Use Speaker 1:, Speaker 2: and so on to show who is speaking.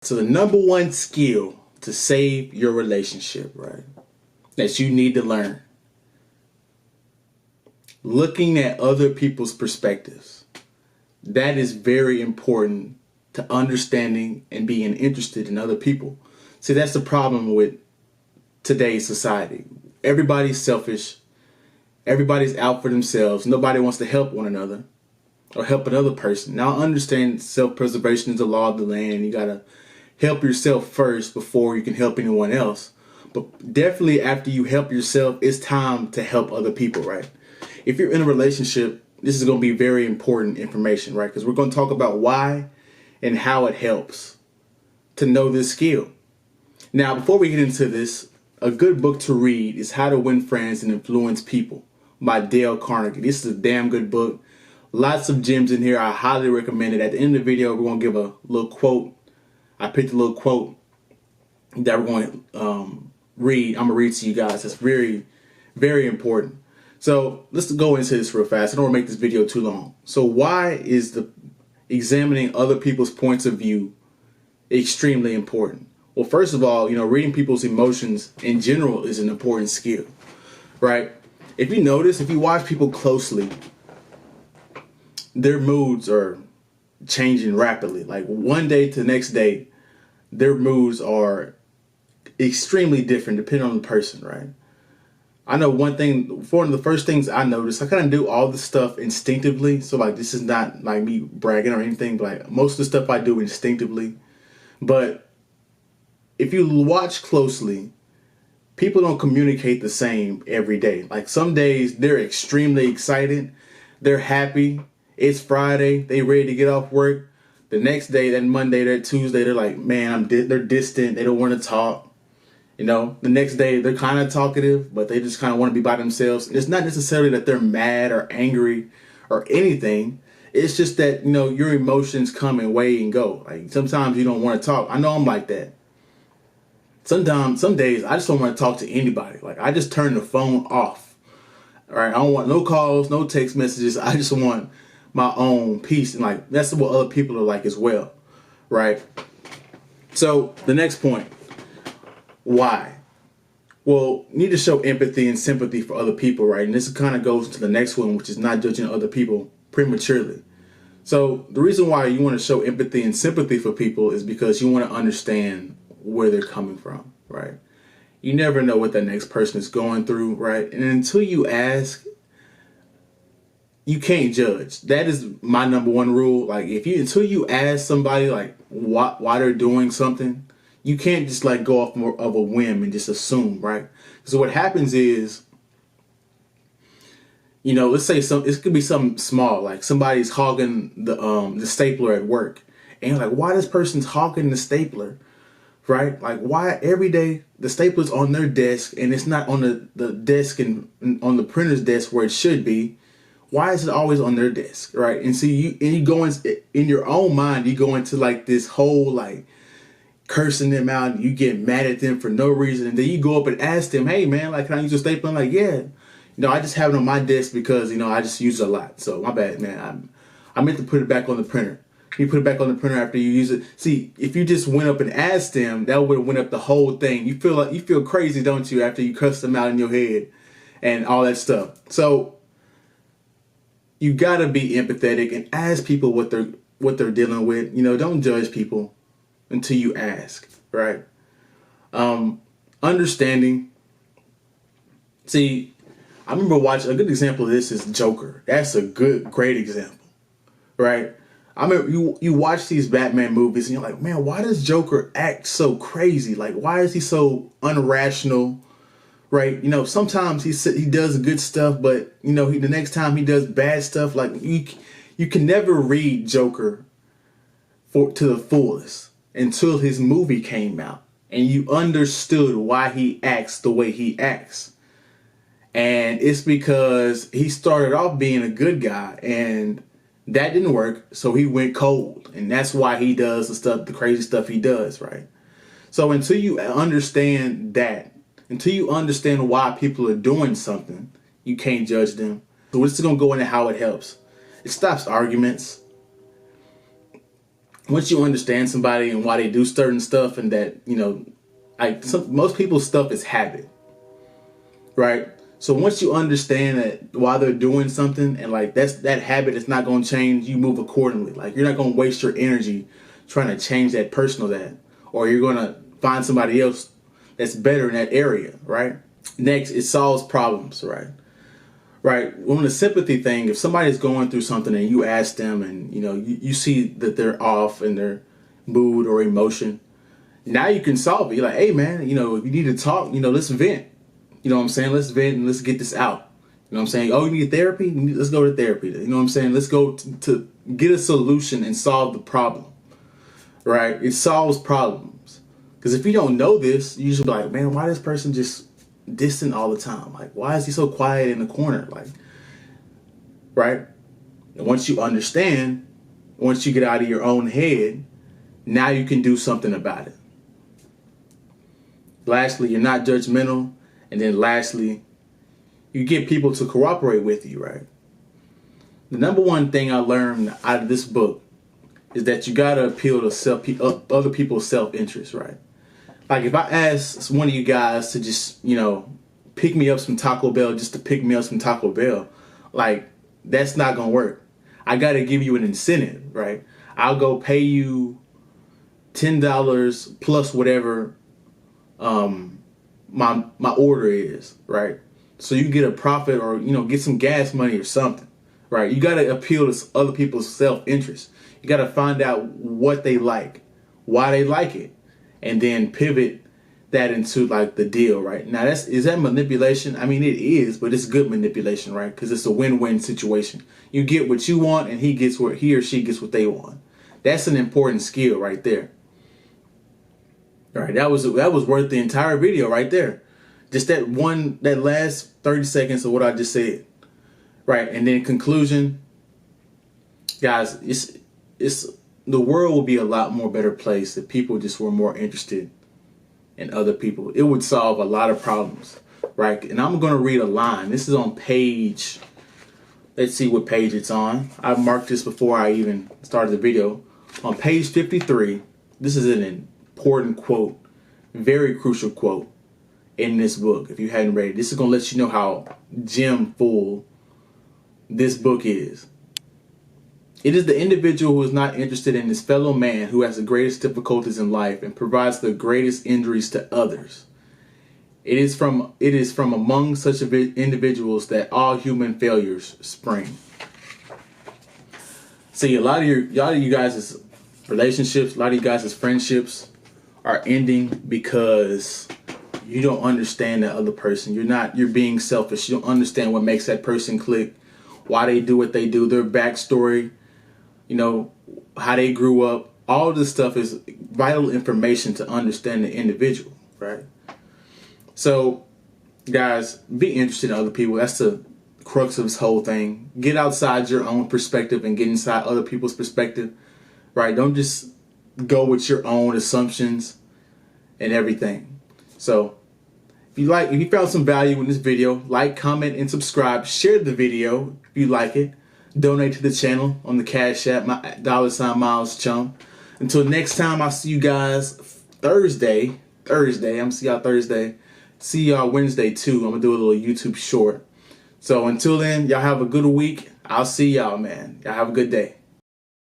Speaker 1: So the number one skill to save your relationship, right, that you need to learn, looking at other people's perspectives. That is very important to understanding and being interested in other people. See, that's the problem with today's society. Everybody's selfish. Everybody's out for themselves. Nobody wants to help one another or help another person. Now, I understand self-preservation is the law of the land. You got to help yourself first before you can help anyone else. But definitely after you help yourself, it's time to help other people, right? If you're in a relationship, this is going to be very important information, right? Because we're going to talk about why and how it helps to know this skill. Now, before we get into this, a good book to read is How to Win Friends and Influence People by Dale Carnegie. This is a damn good book. Lots of gems in here. I highly recommend it. At the end of the video, we're going to give a little quote. I picked a little quote that we're going to read. I'm going to read to you guys. It's very, very important. So let's go into this real fast. I don't want to make this video too long. So why is the examining other people's points of view extremely important? Well, first of all, reading people's emotions in general is an important skill, right? If you notice, if you watch people closely, their moods are changing rapidly. Like one day to the next day, their moods are extremely different depending on the person, right? I know one of the first things I noticed, I kind of do all the stuff instinctively. So like, this is not like me bragging or anything, but like most of the stuff I do instinctively. But if you watch closely, people don't communicate the same every day. Like some days they're extremely excited. They're happy. It's Friday. They ready to get off work. The next day, that Monday, that Tuesday, they're like, man, they're distant. They don't want to talk. The next day they're kind of talkative, but they just kind of want to be by themselves. It's not necessarily that they're mad or angry or anything. It's just that, your emotions come and weigh and go. Like sometimes you don't want to talk. I know I'm like that. Sometimes, some days I just don't want to talk to anybody. Like I just turn the phone off. All right. I don't want no calls, no text messages. I just want my own peace. And like, that's what other people are like as well. Right. So the next point. Why? Well, you need to show empathy and sympathy for other people, right? And this kind of goes to the next one, which is not judging other people prematurely. So the reason why you want to show empathy and sympathy for people is because you want to understand where they're coming from, right? You never know what that next person is going through, right? And until you ask, you can't judge. That is my number one rule. Like until you ask somebody like why they're doing something, you can't just like go off more of a whim and just assume, right? So what happens is, let's say it could be something small, like somebody's hogging the stapler at work, and you're like, why this person's hogging the stapler, right? Like why every day the stapler's on their desk and it's not on the desk and on the printer's desk where it should be. Why is it always on their desk, right? And see, you go in your own mind, you go into like this whole like cursing them out, and you get mad at them for no reason, and then you go up and ask them, hey man, like, can I use your stapler? I'm like, yeah, I just have it on my desk because I just use it a lot, so my bad, man. I meant to put it back on the printer. You put it back on the printer after you use it. See, if you just went up and asked them, that would have went up the whole thing. You feel crazy, don't you, after you cuss them out in your head and all that stuff. So you gotta be empathetic and ask people what they're dealing with. Don't judge people until you ask, right? Understanding. See, I remember watching a good example of this is Joker. That's a great example, right? I mean, you watch these Batman movies and you're like, man, why does Joker act so crazy? Like, why is he so unrational, right? Sometimes he does good stuff, but the next time he does bad stuff. Like you can never read Joker to the fullest until his movie came out and you understood why he acts the way he acts. And it's because he started off being a good guy and that didn't work, so he went cold, and that's why he does the crazy stuff he does, right? So until you understand that, until you understand why people are doing something, you can't judge them. So we're just gonna go into how it helps. It stops arguments. once you understand somebody and why they do certain stuff, and that, like most people's stuff is habit, right? So once you understand that why they're doing something, and like that habit is not going to change, you move accordingly. Like you're not going to waste your energy trying to change that person or that, or you're going to find somebody else that's better in that area, right? Next, it solves problems, right? Right. On the sympathy thing, if somebody's going through something and you ask them, and you see that they're off in their mood or emotion, now you can solve it. You're like, hey man, if you need to talk, let's vent. You know what I'm saying? Let's vent and let's get this out. You know what I'm saying? Oh, you need therapy? Let's go to therapy. You know what I'm saying? Let's go to get a solution and solve the problem. Right? It solves problems. Because if you don't know this, you should be like, man, why this person just distant all the time? Like, why is he so quiet in the corner? Like, right? And once you understand, once you get out of your own head, now you can do something about it. Lastly, you're not judgmental. And then lastly, you get people to cooperate with you, right? The number one thing I learned out of this book is that you got to appeal to other people's self-interest, right? Like if I ask one of you guys to just, pick me up some Taco Bell just to pick me up some Taco Bell, like that's not going to work. I got to give you an incentive, right? I'll go pay you $10 plus whatever my order is, right? So you get a profit, or get some gas money or something, right? You got to appeal to other people's self-interest. You got to find out what they like, why they like it, and then pivot that into like the deal, right? Now is that manipulation? I mean, it is, but it's good manipulation, right? Because it's a win-win situation. You get what you want, and he or she gets what they want. That's an important skill right there. All right, that was worth the entire video right there. Just that last 30 seconds of what I just said. Right, and then conclusion, guys, it's the world would be a lot more better place if people just were more interested in other people. It would solve a lot of problems, right? And I'm going to read a line. This is on page, let's see what page it's on. I marked this before I even started the video. On page 53, this is an important quote, very crucial quote in this book. If you hadn't read it, this is going to let you know how gem full this book is. It is the individual who is not interested in his fellow man who has the greatest difficulties in life and provides the greatest injuries to others. It is from among such individuals that all human failures spring. See, a lot of you guys' relationships, a lot of you guys' friendships are ending because you don't understand that other person. You're being selfish. You don't understand what makes that person click, why they do what they do, their backstory, how they grew up. All of this stuff is vital information to understand the individual, right? So, guys, be interested in other people. That's the crux of this whole thing. Get outside your own perspective and get inside other people's perspective, right? Don't just go with your own assumptions and everything. So, if you found some value in this video, like, comment, and subscribe. Share the video if you like it. Donate to the channel on the Cashapp, $Myleschum. Until next time, I'll see you guys Thursday. I'm gonna see y'all Thursday. See y'all Wednesday too. I'm gonna do a little YouTube short. So until then, y'all have a good week. I'll see y'all, man. Y'all have a good day.